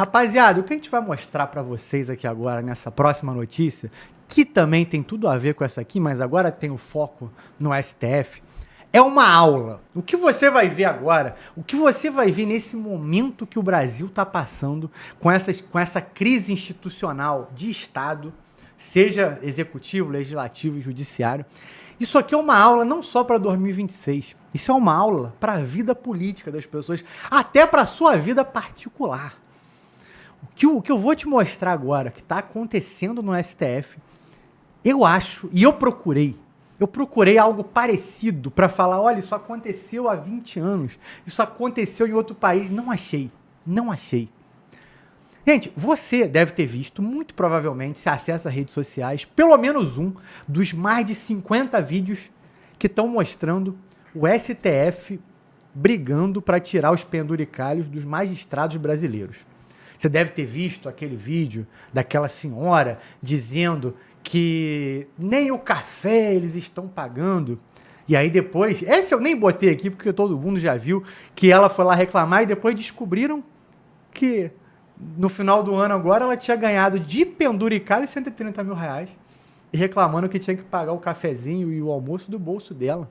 Rapaziada, o que a gente vai mostrar para vocês aqui agora, nessa próxima notícia, que também tem tudo a ver com essa aqui, mas agora tem o foco no STF, é uma aula. O que você vai ver agora, o que você vai ver nesse momento que o Brasil está passando com essa crise institucional de Estado, seja executivo, legislativo e judiciário, isso aqui é uma aula não só para 2026, isso é uma aula para a vida política das pessoas, até para a sua vida particular. O que eu vou te mostrar agora, que está acontecendo no STF, eu acho, e eu procurei algo parecido para falar, olha, isso aconteceu há 20 anos, isso aconteceu em outro país, não achei. Gente, você deve ter visto, muito provavelmente, se acessa as redes sociais, pelo menos um dos mais de 50 vídeos que estão mostrando o STF brigando para tirar os penduricalhos dos magistrados brasileiros. Você deve ter visto aquele vídeo daquela senhora dizendo que nem o café eles estão pagando. E aí depois, esse eu nem botei aqui porque todo mundo já viu, que ela foi lá reclamar e depois descobriram que no final do ano agora ela tinha ganhado de penduricalho 130 mil reais e reclamando que tinha que pagar o cafezinho e o almoço do bolso dela.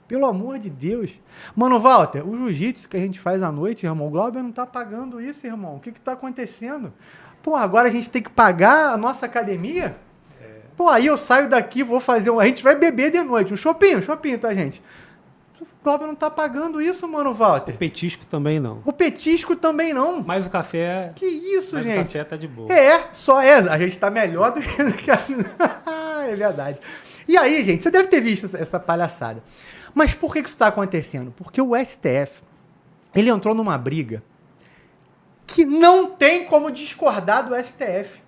Pelo amor de Deus. Mano, Walter, o jiu-jitsu que a gente faz à noite, irmão, o Glauber não tá pagando isso, irmão. O que tá acontecendo? Pô, agora a gente tem que pagar a nossa academia? Pô, aí eu saio daqui, vou fazer a gente vai beber de noite. Um shopping, tá, gente? O Glauber não tá pagando isso, mano, Walter. O petisco também não. O petisco também não. Mas o café... Que isso, mas gente? o café tá de boa. A gente tá melhor do que... É verdade. E aí, gente, você deve ter visto essa palhaçada. Mas por que isso está acontecendo? Porque o STF, ele entrou numa briga que não tem como discordar do STF.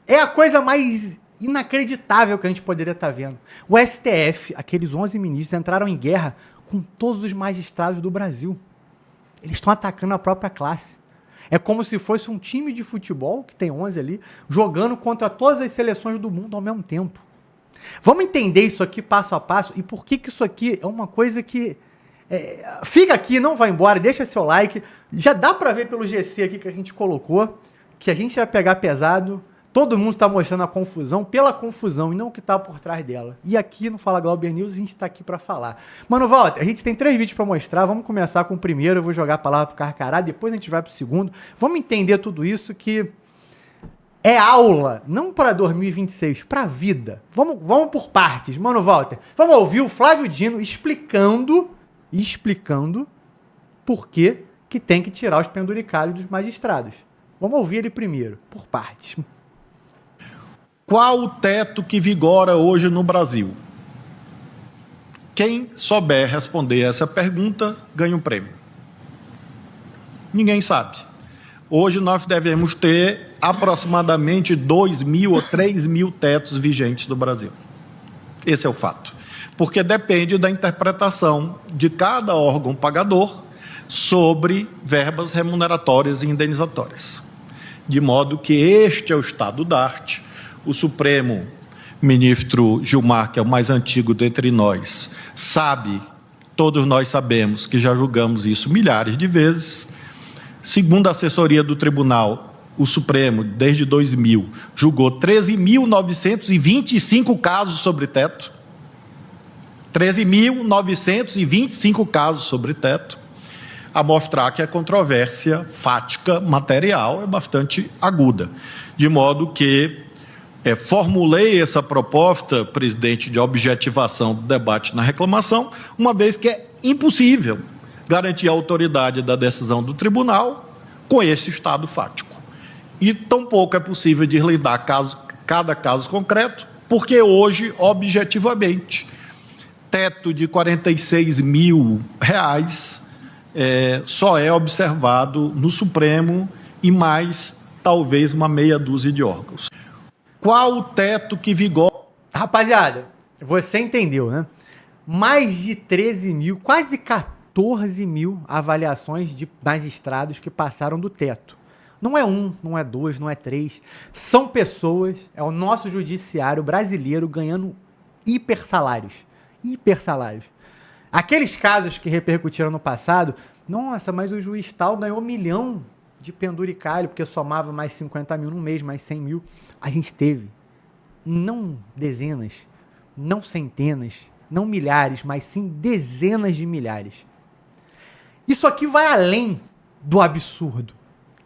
É a coisa mais inacreditável que a gente poderia estar vendo. O STF, aqueles 11 ministros, entraram em guerra com todos os magistrados do Brasil. Eles estão atacando a própria classe. É como se fosse um time de futebol, que tem 11 ali, jogando contra todas as seleções do mundo ao mesmo tempo. Vamos entender isso aqui passo a passo e por que isso aqui é uma coisa que... fica aqui, não vai embora, deixa seu like. Já dá para ver pelo GC aqui que a gente colocou, que a gente vai pegar pesado. Todo mundo está mostrando a confusão pela confusão e não o que está por trás dela. E aqui no Fala Glauber News a gente está aqui para falar. Mano, Walter, a gente tem 3 vídeos para mostrar. Vamos começar com o primeiro, eu vou jogar a palavra pro Carcará, depois a gente vai pro segundo. Vamos entender tudo isso que... é aula, não para 2026, para a vida. Vamos por partes. Mano, Walter, vamos ouvir o Flávio Dino explicando por que tem que tirar os penduricalhos dos magistrados. Vamos ouvir ele primeiro, por partes. Qual o teto que vigora hoje no Brasil? Quem souber responder essa pergunta ganha um prêmio. Ninguém sabe. Hoje nós devemos ter aproximadamente 2.000 ou 3.000 tetos vigentes no Brasil. Esse é o fato. Porque depende da interpretação de cada órgão pagador sobre verbas remuneratórias e indenizatórias. De modo que este é o estado da arte. O Supremo ministro Gilmar, que é o mais antigo dentre nós, sabe, todos nós sabemos que já julgamos isso milhares de vezes. Segundo a assessoria do tribunal, o Supremo, desde 2000, julgou 13.925 casos sobre teto. 13.925 casos sobre teto, a mostrar que a controvérsia fática material é bastante aguda. De modo que formulei essa proposta, presidente, de objetivação do debate na reclamação, uma vez que é impossível garantir a autoridade da decisão do tribunal com esse estado fático. E tampouco é possível deslindar cada caso concreto, porque hoje, objetivamente, teto de R$46 mil só é observado no Supremo e mais, talvez, uma meia dúzia de órgãos. Qual o teto que vigora? Rapaziada, você entendeu, né? Mais de 13 mil, quase 14 mil avaliações de magistrados que passaram do teto. Não é um, não é dois, não é três. São pessoas, é o nosso judiciário brasileiro ganhando hipersalários. Hipersalários. Aqueles casos que repercutiram no passado, nossa, mas o juiz tal ganhou 1 milhão de penduricalho, porque somava mais 50 mil no mês, mais 100 mil. A gente teve, não dezenas, não centenas, não milhares, mas sim dezenas de milhares. Isso aqui vai além do absurdo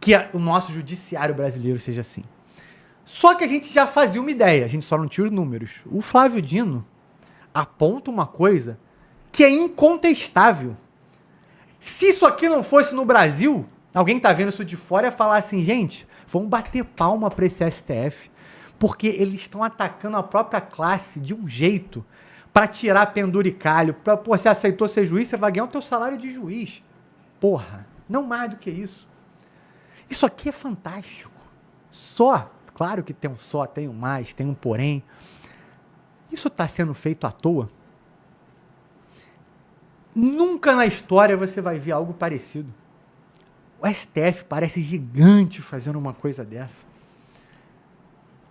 que o nosso judiciário brasileiro seja assim. Só que a gente já fazia uma ideia, a gente só não tinha os números. O Flávio Dino aponta uma coisa que é incontestável. Se isso aqui não fosse no Brasil, alguém tá vendo isso de fora ia falar assim, gente, vamos bater palma para esse STF, porque eles estão atacando a própria classe de um jeito para tirar penduricalho, para, pô, você aceitou ser juiz, você vai ganhar o teu salário de juiz. Porra, não mais do que isso. Isso aqui é fantástico. Só, claro que tem um só, tem um mais, tem um porém. Isso está sendo feito à toa? Nunca na história você vai ver algo parecido. O STF parece gigante fazendo uma coisa dessa.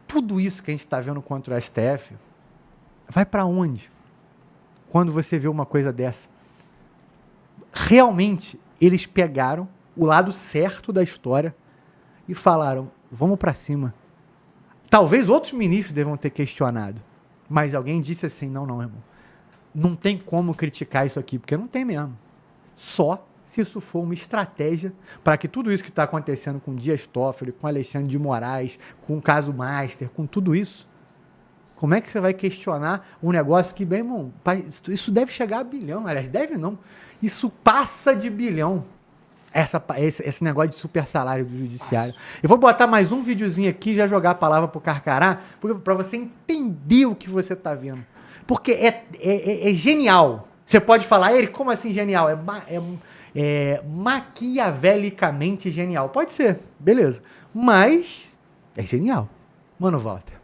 Tudo isso que a gente está vendo contra o STF vai para onde? Quando você vê uma coisa dessa? Realmente, eles pegaram o lado certo da história e falaram, vamos para cima. Talvez outros ministros devam ter questionado, mas alguém disse assim, não, irmão. Não tem como criticar isso aqui, porque não tem mesmo. Só se isso for uma estratégia para que tudo isso que está acontecendo com Dias Toffoli, com Alexandre de Moraes, com o caso Master, com tudo isso, como é que você vai questionar um negócio que, bem, irmão, isso deve chegar a bilhão, aliás, deve não, isso passa de bilhão, esse negócio de super salário do judiciário. Eu vou botar mais um videozinho aqui e já jogar a palavra pro Carcará, para você entender o que você está vendo. Porque é genial. Você pode falar, ele, como assim genial? É maquiavelicamente genial. Pode ser, beleza. Mas é genial. Mano, Walter.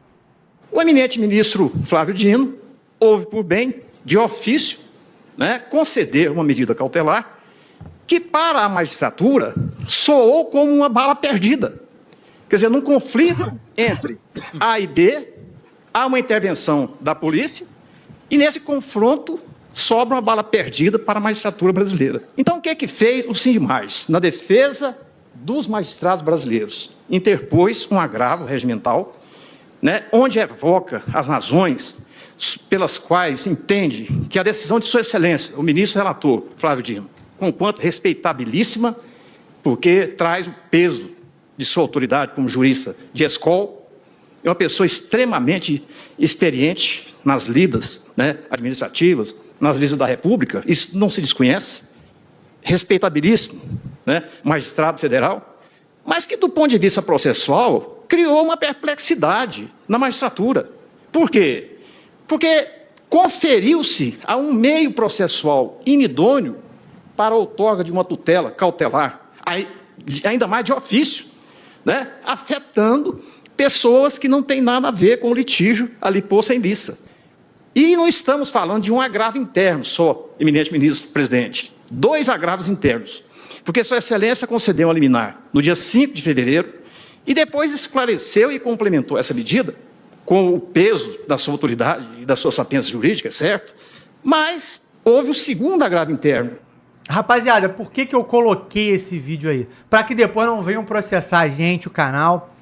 O eminente ministro Flávio Dino houve por bem, de ofício, conceder uma medida cautelar que, para a magistratura, soou como uma bala perdida. Quer dizer, num conflito entre A e B, há uma intervenção da polícia, e nesse confronto sobra uma bala perdida para a magistratura brasileira. Então, o que é que fez o Sindimais? Na defesa dos magistrados brasileiros, interpôs um agravo regimental, onde evoca as razões pelas quais entende que a decisão de Sua Excelência, o ministro relator Flávio Dino, conquanto respeitabilíssima, porque traz o peso de sua autoridade como jurista de escola, é uma pessoa extremamente experiente nas lidas administrativas, nas lidas da República, isso não se desconhece, respeitabilíssimo, magistrado federal, mas que, do ponto de vista processual, criou uma perplexidade na magistratura. Por quê? Porque conferiu-se a um meio processual inidôneo para a outorga de uma tutela cautelar, ainda mais de ofício, afetando pessoas que não têm nada a ver com o litígio ali posto em lista. E não estamos falando de um agravo interno só, eminente ministro presidente. 2 agravos internos. Porque Sua Excelência concedeu uma liminar no dia 5 de fevereiro e depois esclareceu e complementou essa medida com o peso da sua autoridade e da sua sapiência jurídica, certo? Mas houve o segundo agravo interno. Rapaziada, por que eu coloquei esse vídeo aí? Para que depois não venham processar a gente, o canal.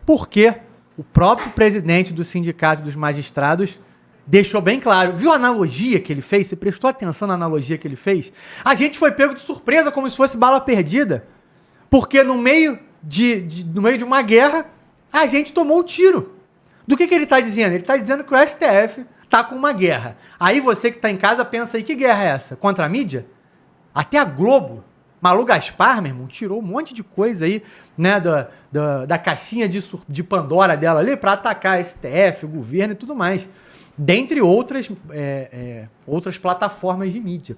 Porque o próprio presidente do Sindicato dos Magistrados deixou bem claro. Viu a analogia que ele fez? Você prestou atenção na analogia que ele fez? A gente foi pego de surpresa, como se fosse bala perdida. Porque no meio de uma guerra, a gente tomou o tiro. Do que ele está dizendo? Ele está dizendo que o STF está com uma guerra. Aí você que está em casa pensa aí, que guerra é essa? Contra a mídia? Até a Globo, Malu Gaspar, meu irmão, tirou um monte de coisa aí, da caixinha de Pandora dela ali para atacar a STF, o governo e tudo mais. Dentre outras plataformas de mídia.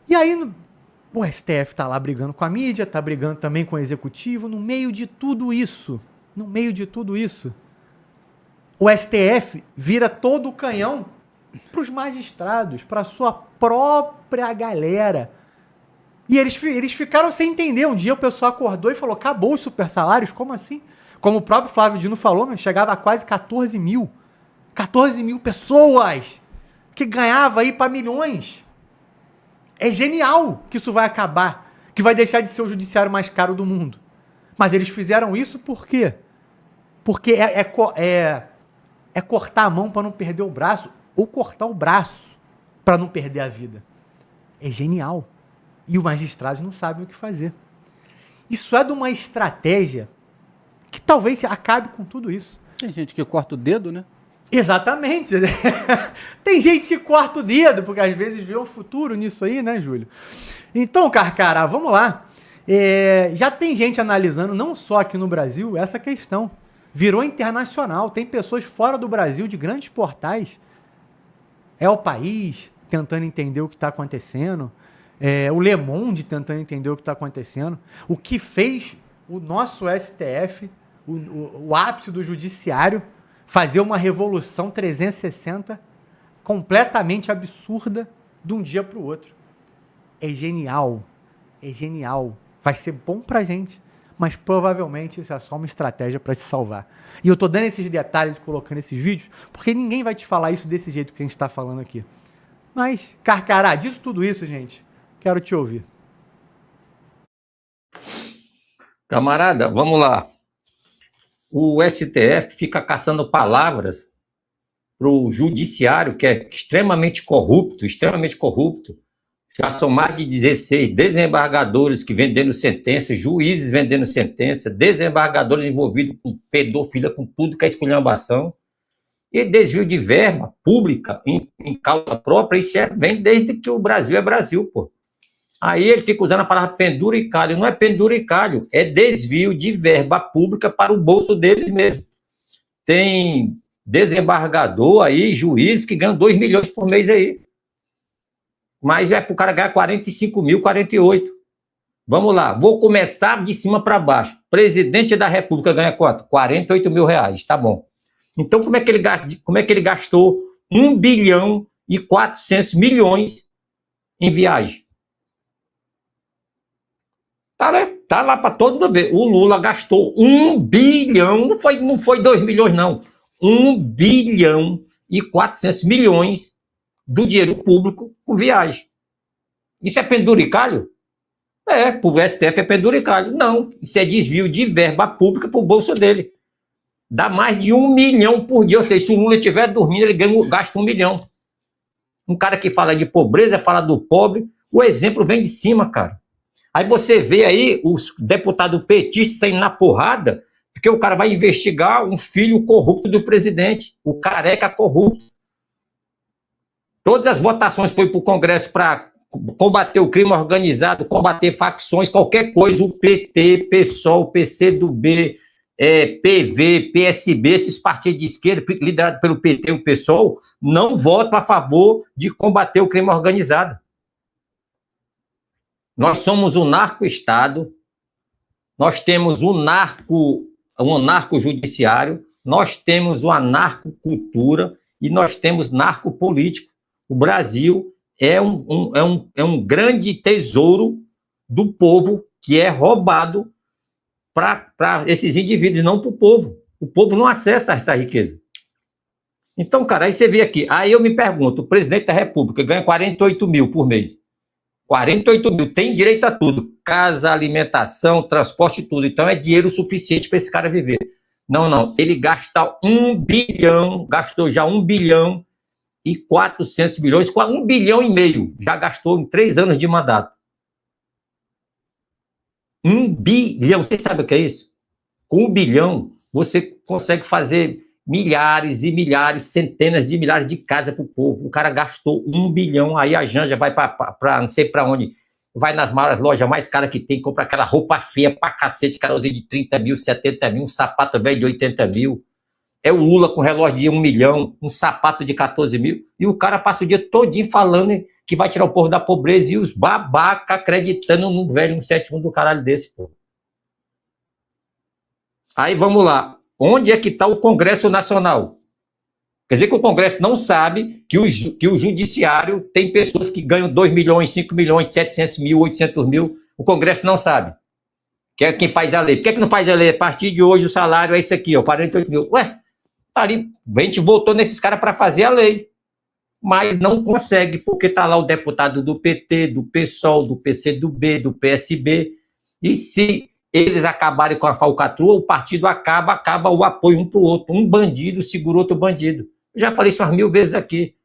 E aí, o STF está lá brigando com a mídia, está brigando também com o executivo. No meio de tudo isso, o STF vira todo o canhão para os magistrados, para a sua própria galera. E eles ficaram sem entender. Um dia o pessoal acordou e falou, acabou os super salários? Como assim? Como o próprio Flávio Dino falou, chegava a quase 14 mil. 14 mil pessoas que ganhava aí para milhões. É genial que isso vai acabar. que vai deixar de ser o judiciário mais caro do mundo. Mas eles fizeram isso por quê? Porque é cortar a mão para não perder o braço, ou cortar o braço para não perder a vida. É genial. E os magistrados não sabem o que fazer. Isso é de uma estratégia que talvez acabe com tudo isso. Tem gente que corta o dedo, né? Exatamente. Tem gente que corta o dedo, porque às vezes vê um futuro nisso aí, né, Júlio? Então, Carcará, vamos lá. Já tem gente analisando, não só aqui no Brasil, essa questão. Virou internacional. Tem pessoas fora do Brasil, de grandes portais. É o País tentando entender o que está acontecendo. O Le Monde tentando entender o que está acontecendo. O que fez o nosso STF, o ápice do judiciário, fazer uma revolução 360 completamente absurda de um dia para o outro. É genial. É genial. Vai ser bom pra gente, mas provavelmente isso é só uma estratégia para te salvar. E eu tô dando esses detalhes e colocando esses vídeos, porque ninguém vai te falar isso desse jeito que a gente está falando aqui. Mas, Carcará, disso tudo isso, gente, quero te ouvir. Camarada, vamos lá. O STF fica caçando palavras para o judiciário, que é extremamente corrupto. Já são mais de 16 desembargadores que vendendo sentença, juízes vendendo sentença, desembargadores envolvidos com pedofilia, com tudo que é esculhambação. E desvio de verba pública em causa própria, isso vem desde que o Brasil é Brasil, pô. Aí ele fica usando a palavra penduricalho. Não é penduricalho, é desvio de verba pública para o bolso deles mesmo. Tem desembargador aí, juiz, que ganha 2 milhões por mês aí. Mas é para o cara ganhar 45 mil, 48. Vamos lá, vou começar de cima para baixo. Presidente da República ganha quanto? 48 mil reais, tá bom. Então como é que ele gastou 1 bilhão e 400 milhões em viagem? Tá lá para todo mundo ver. O Lula gastou 1 bilhão, não foi 2 milhões não. 1 bilhão e 400 milhões do dinheiro público com viagem. Isso é penduricalho? Pro STF é penduricalho. Não, isso é desvio de verba pública para o bolso dele. Dá mais de 1 milhão por dia. Ou seja, se o Lula estiver dormindo, ele gasta 1 milhão. Um cara que fala de pobreza, fala do pobre, o exemplo vem de cima, cara. Aí você vê aí os deputados petistas saindo na porrada, porque o cara vai investigar um filho corrupto do presidente, o careca corrupto. Todas as votações foi para o Congresso para combater o crime organizado, combater facções, qualquer coisa, o PT, PSOL, PCdoB, PV, PSB, esses partidos de esquerda, liderados pelo PT e o PSOL, não votam a favor de combater o crime organizado. Nós somos um narco-estado, nós temos um narco-judiciário, nós temos uma narco-cultura e nós temos narco-político. O Brasil é um grande tesouro do povo que é roubado para esses indivíduos, não para o povo. O povo não acessa essa riqueza. Então, cara, aí você vê aqui, aí eu me pergunto, o presidente da República ganha 48 mil por mês. 48 mil, tem direito a tudo, casa, alimentação, transporte, tudo. Então é dinheiro suficiente para esse cara viver. Não, ele gasta 1 bilhão, gastou já 1 bilhão e 400 milhões, 1 bilhão e meio, já gastou em 3 anos de mandato. 1 bilhão, você sabe o que é isso? Com 1 bilhão, você consegue fazer milhares e milhares, centenas de milhares de casas para o povo. O cara gastou 1 bilhão, aí a Janja vai para não sei para onde, vai nas lojas mais caras que tem, compra aquela roupa feia pra cacete, cara usa de 30 mil, 70 mil, um sapato velho de 80 mil. É o Lula com relógio de 1 milhão, um sapato de 14 mil, e o cara passa o dia todinho falando que vai tirar o povo da pobreza e os babaca acreditando num velho 171 do caralho desse, pô. Aí vamos lá. Onde é que está o Congresso Nacional? Quer dizer que o Congresso não sabe que o Judiciário tem pessoas que ganham 2 milhões, 5 milhões, 700 mil, 800 mil. O Congresso não sabe. Que é quem faz a lei. Por que não faz a lei? A partir de hoje o salário é esse aqui, ó, 48 mil. Ué, tá ali, a gente votou nesses caras para fazer a lei. mas não consegue, porque está lá o deputado do PT, do PSOL, do PCdoB, do PSB, e se eles acabarem com a falcatrua, o partido acaba o apoio um para o outro. Um bandido segura outro bandido. Já falei isso umas 1000 vezes aqui.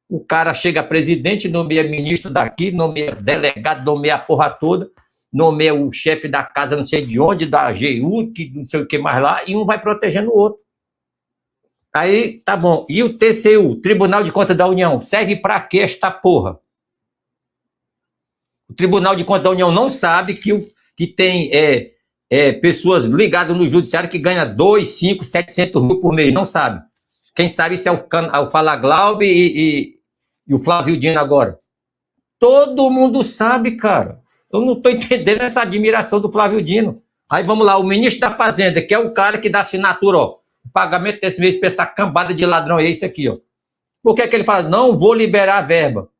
O cara chega presidente, nomeia ministro daqui, nomeia delegado, nomeia a porra toda, nomeia o chefe da casa não sei de onde, da AGU, que não sei o que mais lá, e um vai protegendo o outro. Aí, tá bom. E o TCU, Tribunal de Contas da União, serve para que esta porra? O Tribunal de Contas da União não sabe que tem pessoas ligadas no judiciário que ganham 2, 5, 700 mil por mês. Não sabe. Quem sabe isso é o Fala Glaube e o Flávio Dino agora. Todo mundo sabe, cara. Eu não estou entendendo essa admiração do Flávio Dino. Aí vamos lá, o ministro da Fazenda, que é o cara que dá assinatura, ó. O pagamento desse mês para essa cambada de ladrão é esse aqui, ó. Por que ele fala? Não vou liberar a verba.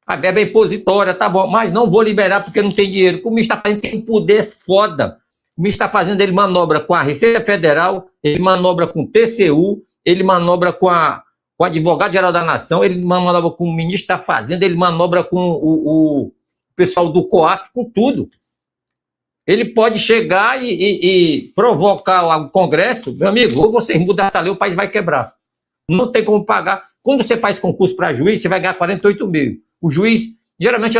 A verba é impositória, tá bom, mas não vou liberar porque não tem dinheiro. O ministro está fazendo tem um poder foda. O ministro está fazendo, ele manobra com a Receita Federal, ele manobra com o TCU, ele manobra com o Advogado-Geral da Nação, ele manobra com o ministro da Fazenda, ele manobra com o pessoal do COAF, com tudo. Ele pode chegar e provocar o Congresso, meu amigo, ou vocês mudam essa lei, o país vai quebrar. Não tem como pagar. Quando você faz concurso para juiz, você vai ganhar 48 mil. O juiz, geralmente,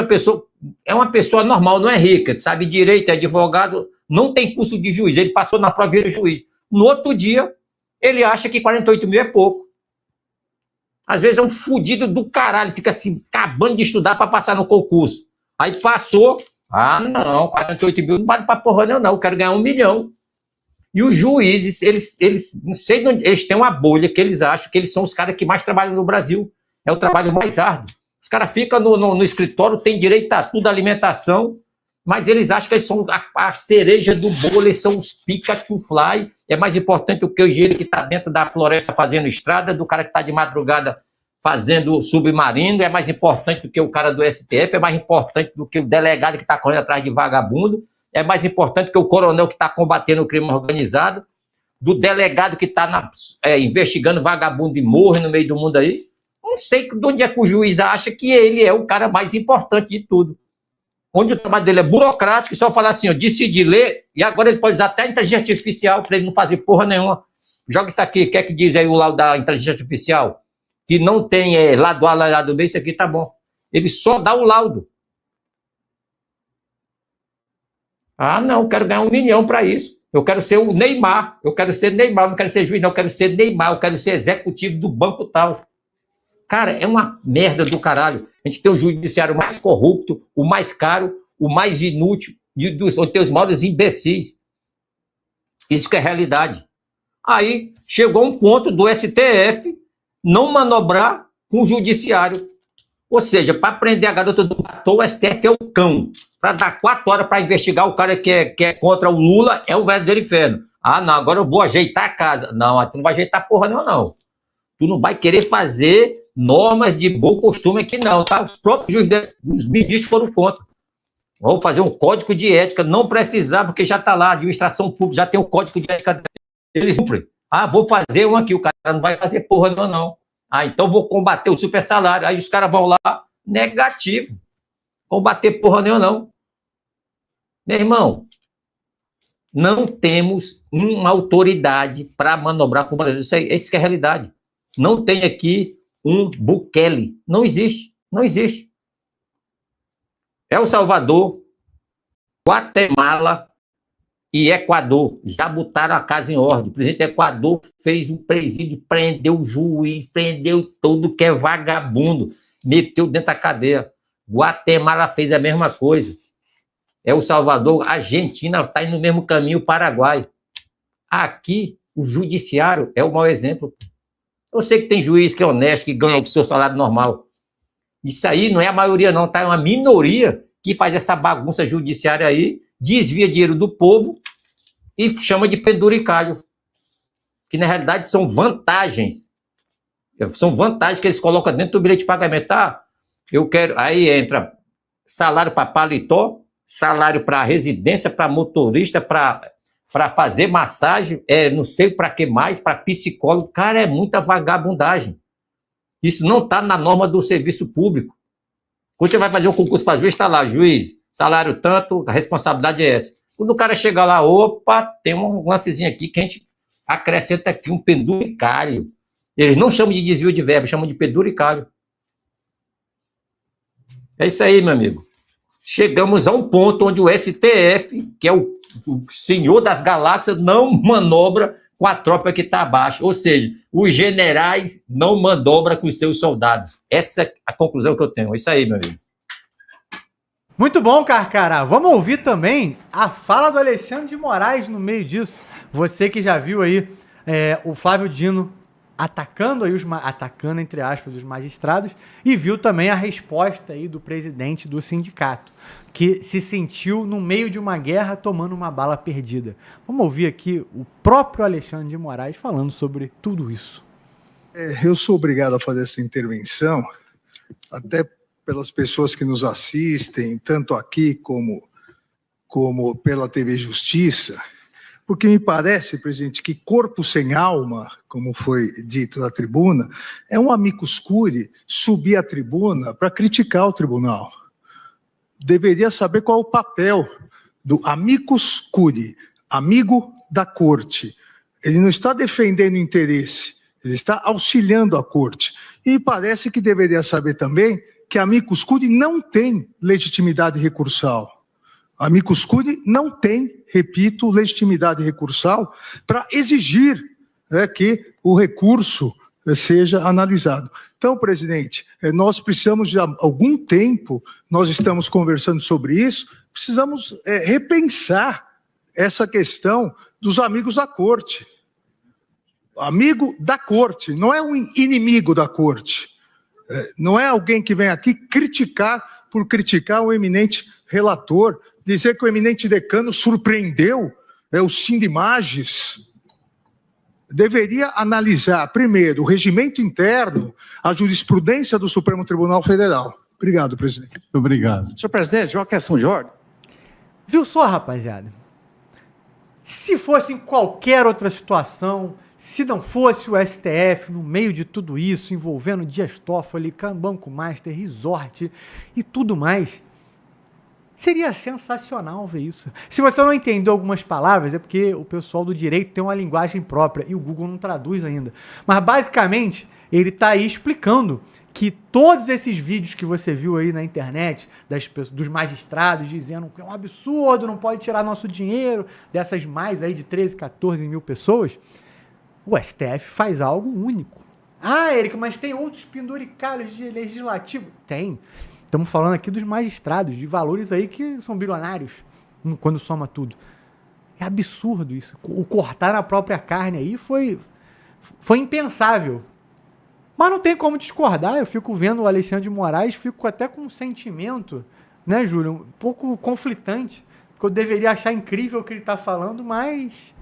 é uma pessoa normal, não é rica, sabe direito, é advogado, não tem curso de juiz, ele passou na prova e vira juiz. No outro dia, ele acha que 48 mil é pouco. Às vezes é um fudido do caralho, fica assim, acabando de estudar para passar no concurso. Aí passou, não, 48 mil não vale para porra não, eu quero ganhar 1 milhão. E os juízes, eles não sei, eles têm uma bolha que eles acham que eles são os caras que mais trabalham no Brasil. É o trabalho mais árduo. Os caras ficam no escritório, têm direito a tudo, alimentação, mas eles acham que eles são a cereja do bolo, eles são os Pikachu Fly. É mais importante do que o engenheiro que está dentro da floresta fazendo estrada, do cara que está de madrugada fazendo submarino, é mais importante do que o cara do STF, é mais importante do que o delegado que está correndo atrás de vagabundo, é mais importante que o coronel que está combatendo o crime organizado, do delegado que está investigando vagabundo e morre no meio do mundo aí. Não sei de onde é que o juiz acha que ele é o cara mais importante de tudo. Onde o trabalho dele é burocrático, só falar assim, ó, decide ler, e agora ele pode usar até a inteligência artificial para ele não fazer porra nenhuma. Joga isso aqui, o que é que diz aí o laudo da inteligência artificial? Que não tem lado A, lado B, isso aqui tá bom. Ele só dá o laudo. Não, eu quero ganhar 1 milhão para isso. Eu quero ser o Neymar, eu quero ser Neymar, não quero ser juiz, não, eu quero ser Neymar, eu quero ser executivo do banco tal. Cara, é uma merda do caralho. A gente tem o judiciário mais corrupto, o mais caro, o mais inútil, onde tem os maiores imbecis. Isso que é realidade. Aí chegou um ponto do STF não manobrar com o judiciário. Ou seja, para prender a garota do batom, o STF é o cão. Para dar 4 horas para investigar o cara que é contra o Lula, é o verdadeiro inferno. Não, agora eu vou ajeitar a casa. Não, tu não vai ajeitar porra não. Tu não vai querer fazer normas de bom costume aqui não, tá? Os próprios juízes, os ministros foram contra. Vamos fazer um código de ética, não precisar, porque já está lá, a administração pública já tem o código de ética. Eles cumprem. Vou fazer um aqui, o cara não vai fazer porra não. Então vou combater o super salário. Aí os caras vão lá, negativo. Combater porra não. Meu irmão, não temos uma autoridade para manobrar com o Brasil. Isso que é a realidade. Não tem aqui um Bukele. Não existe. Não existe. El Salvador, Guatemala e Equador já botaram a casa em ordem. O presidente do Equador fez um presídio, prendeu o juiz, prendeu todo que é vagabundo, meteu dentro da cadeia. Guatemala fez a mesma coisa. El Salvador, a Argentina está indo no mesmo caminho, o Paraguai. Aqui, o judiciário é o mau exemplo. Eu sei que tem juiz que é honesto, que ganha o seu salário normal. Isso aí não é a maioria não, tá? É uma minoria que faz essa bagunça judiciária aí, desvia dinheiro do povo e chama de penduricalho. Que na realidade são vantagens. São vantagens que eles colocam dentro do bilhete de pagamento. Eu quero... Aí entra salário para paletó, salário para residência, para motorista, para fazer massagem, não sei para que mais, para psicólogo. Cara, é muita vagabundagem. Isso não está na norma do serviço público. Quando você vai fazer um concurso para juiz, está lá, juiz, salário tanto, a responsabilidade é essa. Quando o cara chega lá, opa, tem um lancezinho aqui que a gente acrescenta aqui, um penduricário. Eles não chamam de desvio de verba, chamam de penduricário. É isso aí, meu amigo. Chegamos a um ponto onde o STF, que é o senhor das galáxias, não manobra com a tropa que está abaixo. Ou seja, os generais não manobram com os seus soldados. Essa é a conclusão que eu tenho. É isso aí, meu amigo. Muito bom, Carcará. Vamos ouvir também a fala do Alexandre de Moraes no meio disso. Você que já viu aí o Flávio Dino atacando aí atacando, entre aspas, os magistrados, e viu também a resposta aí do presidente do sindicato, que se sentiu no meio de uma guerra tomando uma bala perdida. Vamos ouvir aqui o próprio Alexandre de Moraes falando sobre tudo isso. Eu sou obrigado a fazer essa intervenção, até pelas pessoas que nos assistem, tanto aqui como pela TV Justiça, porque me parece, presidente, que corpo sem alma, como foi dito na tribuna, é um amicus curiae subir à tribuna para criticar o tribunal. Deveria saber qual é o papel do amicus curiae, amigo da corte. Ele não está defendendo interesse, ele está auxiliando a corte. E me parece que deveria saber também que amicus curiae não tem legitimidade recursal. Amicus curiae não tem, repito, legitimidade recursal para exigir que o recurso seja analisado. Então, presidente, nós precisamos de algum tempo, nós estamos conversando sobre isso, precisamos repensar essa questão dos amigos da corte. Amigo da corte, não é um inimigo da corte. Não é alguém que vem aqui criticar por criticar o eminente relator, dizer que o eminente decano surpreendeu o Sindimages. Deveria analisar, primeiro, o regimento interno, a jurisprudência do Supremo Tribunal Federal. Obrigado, presidente. Obrigado. Senhor presidente, uma questão de ordem. Viu só, rapaziada? Se fosse em qualquer outra situação, se não fosse o STF no meio de tudo isso, envolvendo Dias Toffoli, Banco Master, Resort e tudo mais, seria sensacional ver isso. Se você não entendeu algumas palavras, é porque o pessoal do direito tem uma linguagem própria e o Google não traduz ainda. Mas, basicamente, ele está aí explicando que todos esses vídeos que você viu aí na internet, dos magistrados dizendo que é um absurdo, não pode tirar nosso dinheiro, dessas mais aí de 13, 14 mil pessoas, o STF faz algo único. Ah, Érica, mas tem outros penduricários de legislativo? Tem. Estamos falando aqui dos magistrados, de valores aí que são bilionários, quando soma tudo. É absurdo isso. O cortar na própria carne aí foi impensável. Mas não tem como discordar. Eu fico vendo o Alexandre de Moraes, fico até com um sentimento, né, Júlio, um pouco conflitante, porque eu deveria achar incrível o que ele está falando, mas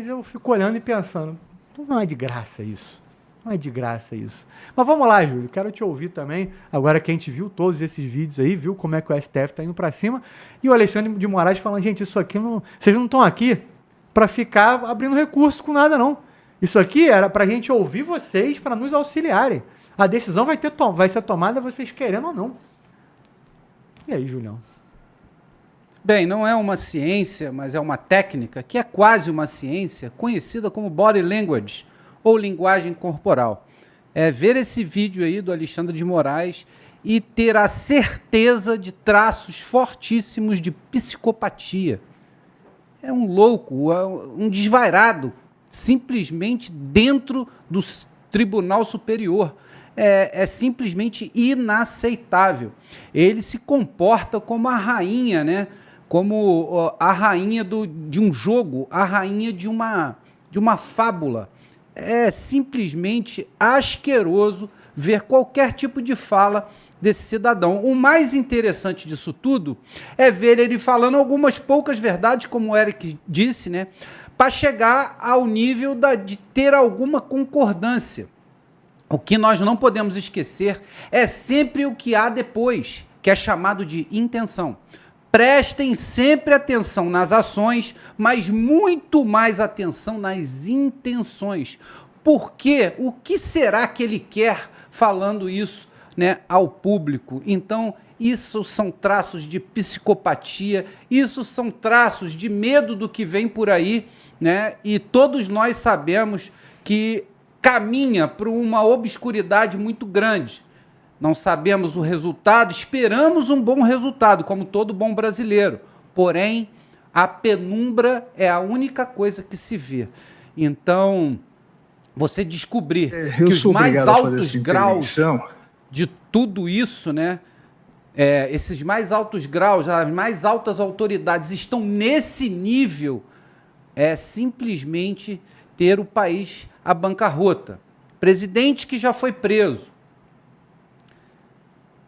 eu fico olhando e pensando, não é de graça isso. Não é de graça isso. Mas vamos lá, Júlio. Quero te ouvir também. Agora que a gente viu todos esses vídeos aí, viu como é que o STF está indo para cima. E o Alexandre de Moraes falando, gente, isso aqui não... Vocês não estão aqui para ficar abrindo recurso com nada, não. Isso aqui era para a gente ouvir vocês, para nos auxiliarem. A decisão vai ser tomada vocês querendo ou não. E aí, Julião? Bem, não é uma ciência, mas é uma técnica que é quase uma ciência, conhecida como body language, ou linguagem corporal. É ver esse vídeo aí do Alexandre de Moraes e ter a certeza de traços fortíssimos de psicopatia. É um louco, um desvairado, simplesmente dentro do Tribunal Superior. É simplesmente inaceitável. Ele se comporta como a rainha, né? Como a rainha de um jogo, a rainha de uma fábula. É simplesmente asqueroso ver qualquer tipo de fala desse cidadão. O mais interessante disso tudo é ver ele falando algumas poucas verdades, como o Eric disse, né, para chegar ao nível de ter alguma concordância. O que nós não podemos esquecer é sempre o que há depois, que é chamado de intenção. Prestem sempre atenção nas ações, mas muito mais atenção nas intenções. por quê? O que será que ele quer falando isso, né, ao público? Então, isso são traços de psicopatia, isso são traços de medo do que vem por aí, né? E todos nós sabemos que caminha para uma obscuridade muito grande. Não sabemos o resultado, esperamos um bom resultado, como todo bom brasileiro. Porém, a penumbra é a única coisa que se vê. Então, você descobrir que os mais altos graus de tudo isso, né? Esses mais altos graus, as mais altas autoridades estão nesse nível, é simplesmente ter o país à bancarrota. Presidente que já foi preso.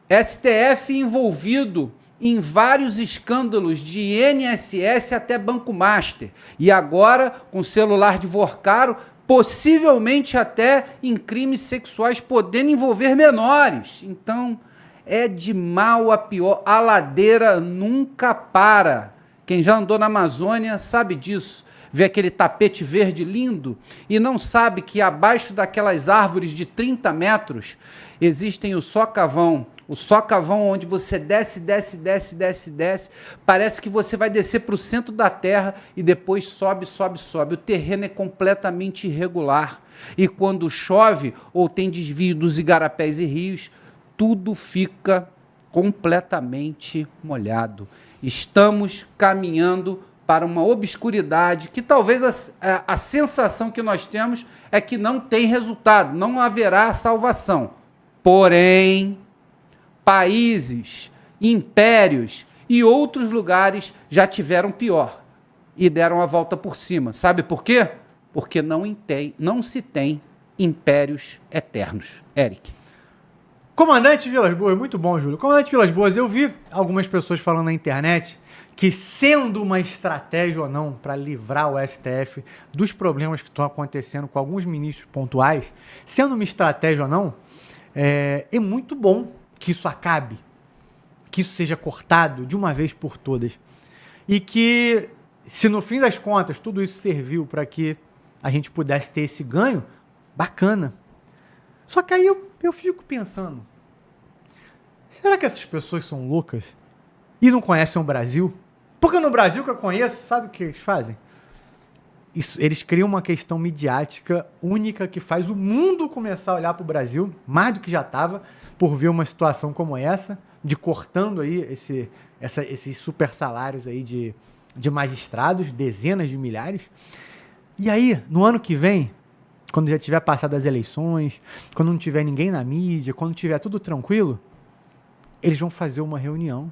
STF envolvido em vários escândalos de INSS até Banco Master. E agora, com celular de Vorcaro, possivelmente até em crimes sexuais, podendo envolver menores. Então, é de mal a pior. A ladeira nunca para. Quem já andou na Amazônia sabe disso. Vê aquele tapete verde lindo e não sabe que abaixo daquelas árvores de 30 metros existem o socavão onde você desce, parece que você vai descer para o centro da terra e depois sobe. O terreno é completamente irregular e quando chove ou tem desvio dos igarapés e rios, tudo fica completamente molhado. Estamos caminhando para uma obscuridade que talvez a sensação que nós temos é que não tem resultado, não haverá salvação. Porém, países, impérios e outros lugares já tiveram pior e deram a volta por cima. Sabe por quê? Porque não se tem impérios eternos. Eric. Comandante Vilas Boas, muito bom, Júlio. Comandante Vilas Boas, eu vi algumas pessoas falando na internet que, sendo uma estratégia ou não para livrar o STF dos problemas que estão acontecendo com alguns ministros pontuais, sendo uma estratégia ou não, é muito bom que isso acabe, que isso seja cortado de uma vez por todas. E que, se no fim das contas tudo isso serviu para que a gente pudesse ter esse ganho, bacana. Só que aí eu fico pensando, será que essas pessoas são loucas e não conhecem o Brasil? Porque no Brasil que eu conheço, sabe o que eles fazem? Eles criam uma questão midiática única que faz o mundo começar a olhar para o Brasil, mais do que já estava, por ver uma situação como essa, de cortando aí esses super salários aí de magistrados, dezenas de milhares. E aí, no ano que vem, quando já tiver passado as eleições, quando não tiver ninguém na mídia, quando tiver tudo tranquilo, eles vão fazer uma reunião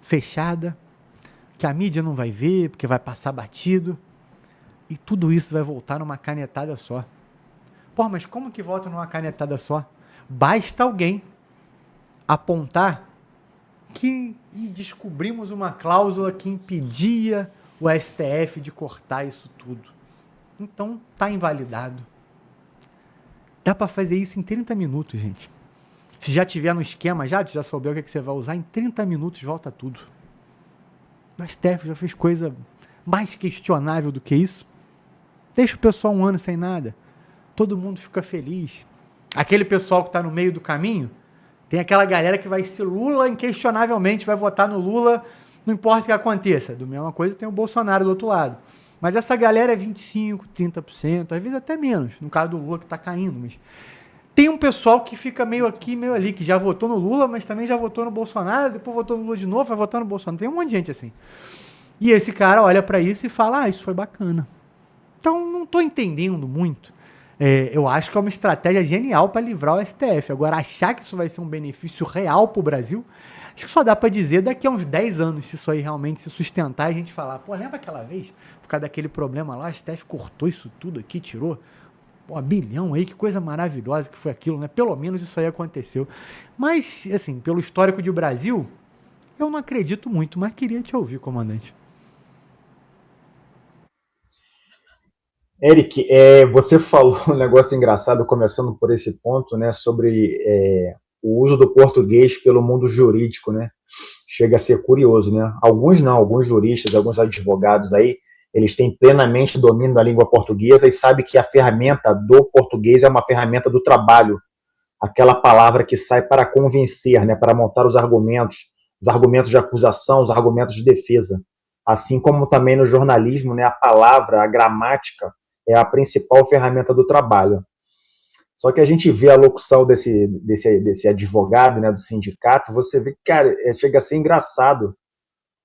fechada, que a mídia não vai ver, porque vai passar batido, e tudo isso vai voltar numa canetada só. Pô, mas como que volta numa canetada só? Basta alguém apontar que descobrimos uma cláusula que impedia o STF de cortar isso tudo. Então, tá invalidado. Dá para fazer isso em 30 minutos, gente. Se já tiver no esquema, já souber o que você vai usar, em 30 minutos volta tudo. O STF já fez coisa mais questionável do que isso. Deixa o pessoal um ano sem nada. Todo mundo fica feliz. Aquele pessoal que está no meio do caminho, tem aquela galera que vai ser Lula, inquestionavelmente vai votar no Lula, não importa o que aconteça. Do mesma coisa tem o Bolsonaro do outro lado. Mas essa galera é 25%, 30%, às vezes até menos, no caso do Lula que está caindo. Mas tem um pessoal que fica meio aqui, meio ali, que já votou no Lula, mas também já votou no Bolsonaro, depois votou no Lula de novo, vai votar no Bolsonaro. Tem um monte de gente assim. E esse cara olha para isso e fala, isso foi bacana. Então, não estou entendendo muito. Eu acho que é uma estratégia genial para livrar o STF. Agora, achar que isso vai ser um benefício real para o Brasil, acho que só dá para dizer daqui a uns 10 anos, se isso aí realmente se sustentar e a gente falar, lembra aquela vez, por causa daquele problema lá, o STF cortou isso tudo aqui, tirou bilhão aí, que coisa maravilhosa que foi aquilo, né? Pelo menos isso aí aconteceu. Mas, assim, pelo histórico de Brasil, eu não acredito muito, mas queria te ouvir, comandante. Eric, você falou um negócio engraçado, começando por esse ponto, né, sobre o uso do português pelo mundo jurídico, né? Chega a ser curioso, né? Alguns juristas, alguns advogados aí eles têm plenamente domínio da língua portuguesa e sabem que a ferramenta do português é uma ferramenta do trabalho, aquela palavra que sai para convencer, né, para montar os argumentos de acusação, os argumentos de defesa. Assim como também no jornalismo, né, a palavra, a gramática, é a principal ferramenta do trabalho. Só que a gente vê a locução desse advogado, né, do sindicato, você vê que, cara, chega a ser engraçado,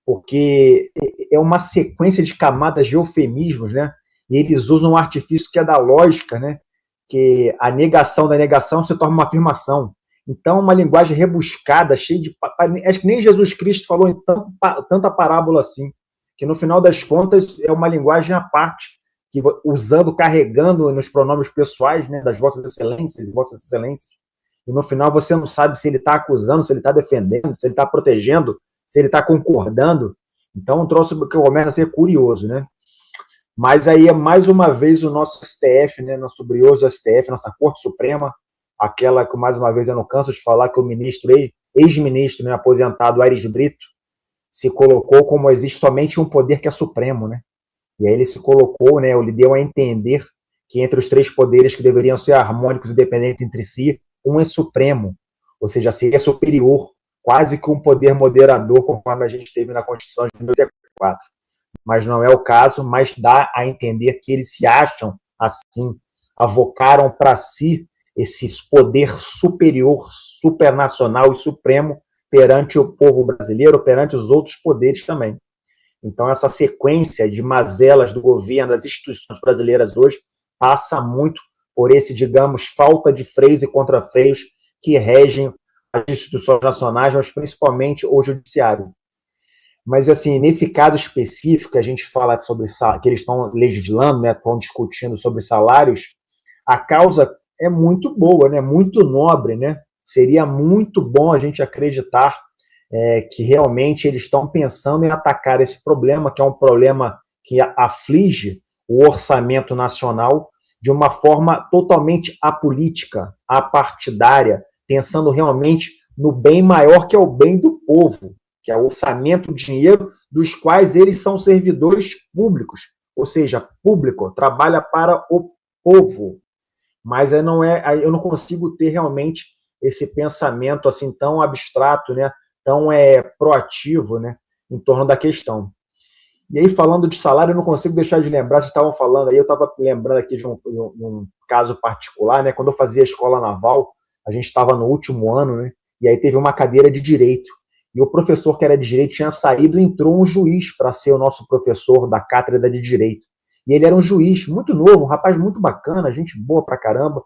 porque é uma sequência de camadas de eufemismos, né? E eles usam um artifício que é da lógica, né? Que a negação da negação se torna uma afirmação. Então, uma linguagem rebuscada, cheia de... Acho que nem Jesus Cristo falou em tanta parábola assim, que no final das contas é uma linguagem à parte, que carregando nos pronomes pessoais, né, das vossas excelências e vossas excelências, e no final você não sabe se ele está acusando, se ele está defendendo, se ele está protegendo, se ele está concordando. Então, um troço que começa a ser curioso, né? Mas aí é mais uma vez o nosso STF, né, nosso brioso STF, nossa Corte Suprema, aquela que mais uma vez eu não canso de falar que o ministro, ex-ministro, né, aposentado Aires Brito, se colocou como existe somente um poder que é supremo, né? E aí ele se colocou, né, ele deu a entender que entre os três poderes que deveriam ser harmônicos e independentes entre si, um é supremo, ou seja, seria superior, quase que um poder moderador, conforme a gente teve na Constituição de 1984. Mas não é o caso, mas dá a entender que eles se acham assim, avocaram para si esse poder superior, supranacional e supremo perante o povo brasileiro, perante os outros poderes também. Então, essa sequência de mazelas do governo, das instituições brasileiras hoje, passa muito por esse, digamos, falta de freios e contrafreios que regem as instituições nacionais, mas principalmente o judiciário. Mas, assim, nesse caso específico, a gente fala sobre que eles estão legislando, né, estão discutindo sobre salários, a causa é muito boa, né, muito nobre, né? Seria muito bom a gente acreditar que realmente eles estão pensando em atacar esse problema, que é um problema que aflige o orçamento nacional de uma forma totalmente apolítica, apartidária, pensando realmente no bem maior que é o bem do povo, que é o orçamento, o dinheiro dos quais eles são servidores públicos, ou seja, público, trabalha para o povo. Mas eu não consigo ter realmente esse pensamento assim tão abstrato, né, tão proativo, né, em torno da questão. E aí, falando de salário, eu não consigo deixar de lembrar, vocês estavam falando aí, eu estava lembrando aqui de um caso particular, né, quando eu fazia a escola naval, a gente estava no último ano, né, e aí teve uma cadeira de direito, e o professor que era de direito tinha saído e entrou um juiz para ser o nosso professor da cátedra de direito. E ele era um juiz muito novo, um rapaz muito bacana, gente boa pra caramba.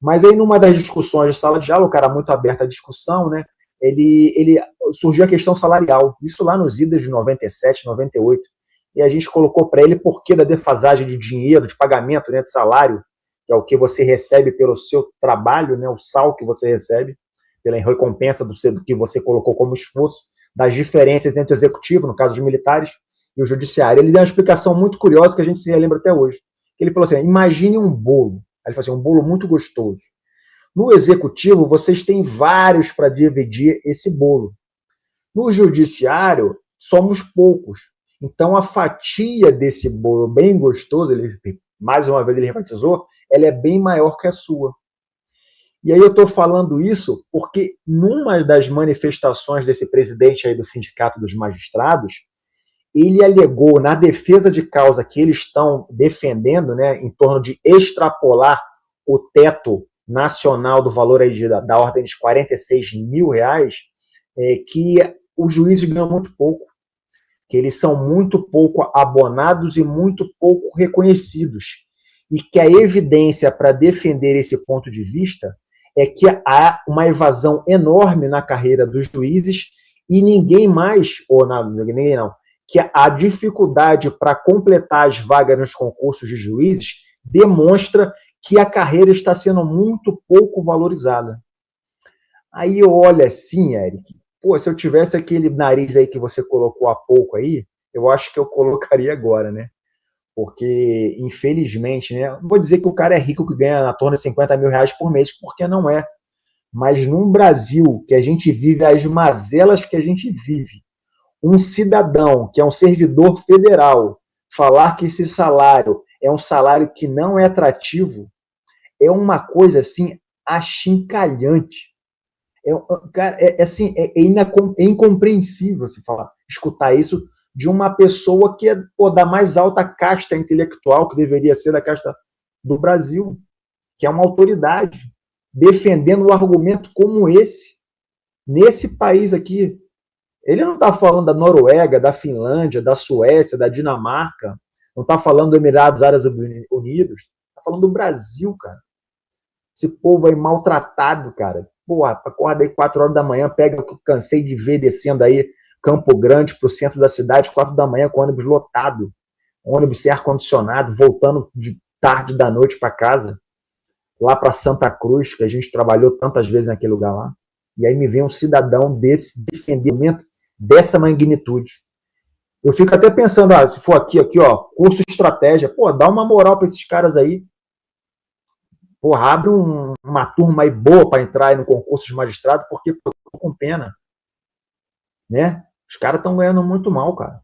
Mas aí, numa das discussões de sala de aula, o cara muito aberto à discussão, né? Ele surgiu a questão salarial. Isso lá nos idas de 97, 98. E a gente colocou para ele por que da defasagem de dinheiro, de pagamento, né, de salário, que é o que você recebe pelo seu trabalho, né, o sal que você recebe, pela recompensa do que você colocou como esforço, das diferenças entre o executivo, no caso dos militares, e o judiciário. Ele deu uma explicação muito curiosa que a gente se relembra até hoje. Ele falou assim, imagine um bolo. Ele falou assim, um bolo muito gostoso. No executivo, vocês têm vários para dividir esse bolo. No judiciário, somos poucos. Então, a fatia desse bolo bem gostoso, mais uma vez ele enfatizou, ela é bem maior que a sua. E aí eu estou falando isso porque numa das manifestações desse presidente aí do Sindicato dos Magistrados, ele alegou na defesa de causa que eles estão defendendo, né, em torno de extrapolar o teto nacional do valor aí da ordem de R$46 mil, que os juízes ganham muito pouco, que eles são muito pouco abonados e muito pouco reconhecidos, e que a evidência para defender esse ponto de vista é que há uma evasão enorme na carreira dos juízes e ninguém mais, ninguém não, que a dificuldade para completar as vagas nos concursos de juízes demonstra que a carreira está sendo muito pouco valorizada. Aí eu olho assim, Eric, se eu tivesse aquele nariz aí que você colocou há pouco aí, eu acho que eu colocaria agora, né? Porque, infelizmente, né, não vou dizer que o cara é rico que ganha na torno de R$50 mil por mês, porque não é. Mas num Brasil que a gente vive as mazelas que a gente vive, um cidadão que é um servidor federal falar que esse salário é um salário que não é atrativo é uma coisa assim achincalhante. Cara, assim, é incompreensível se falar, escutar isso de uma pessoa que é da mais alta casta intelectual, que deveria ser da casta do Brasil, que é uma autoridade, defendendo um argumento como esse, nesse país aqui. Ele não está falando da Noruega, da Finlândia, da Suécia, da Dinamarca, não está falando dos Emirados Árabes Unidos, está falando do Brasil, cara. Esse povo aí maltratado, cara. Porra, acorda aí 4 horas da manhã, pega o que eu cansei de ver descendo aí Campo Grande para o centro da cidade, 4 da manhã com ônibus lotado, ônibus sem ar-condicionado, voltando de tarde da noite para casa, lá para Santa Cruz, que a gente trabalhou tantas vezes naquele lugar lá. E aí me vem um cidadão desse defendimento dessa magnitude. Eu fico até pensando, se for aqui, ó, curso de estratégia, dá uma moral para esses caras aí. Abre uma turma aí boa para entrar aí no concurso de magistrado, porque tô com pena. Né? Os caras estão ganhando muito mal, cara.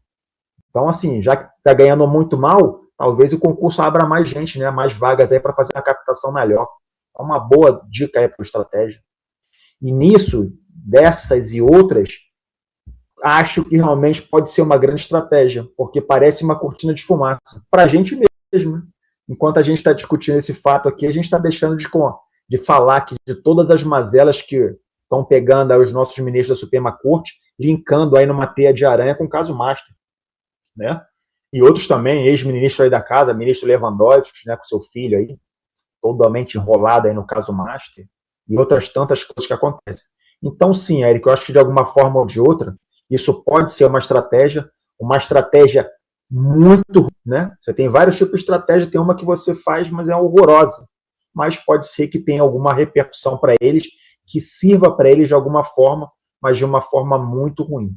Então, assim, já que tá ganhando muito mal, talvez o concurso abra mais gente, né? Mais vagas aí para fazer uma captação melhor. É uma boa dica aí para estratégia. E nisso, dessas e outras, acho que realmente pode ser uma grande estratégia, porque parece uma cortina de fumaça. Para a gente mesmo, né? Enquanto a gente está discutindo esse fato aqui, a gente está deixando de falar que de todas as mazelas que estão pegando aí os nossos ministros da Suprema Corte, linkando aí numa teia de aranha com o caso Master, né? E outros também, ex-ministro aí da casa, ministro Lewandowski, né, com seu filho aí, totalmente enrolado aí no caso Master, e outras tantas coisas que acontecem. Então, sim, Érico, eu acho que de alguma forma ou de outra, isso pode ser uma estratégia muito, né? Você tem vários tipos de estratégia, tem uma que você faz, mas é horrorosa. Mas pode ser que tenha alguma repercussão para eles, que sirva para eles de alguma forma, mas de uma forma muito ruim.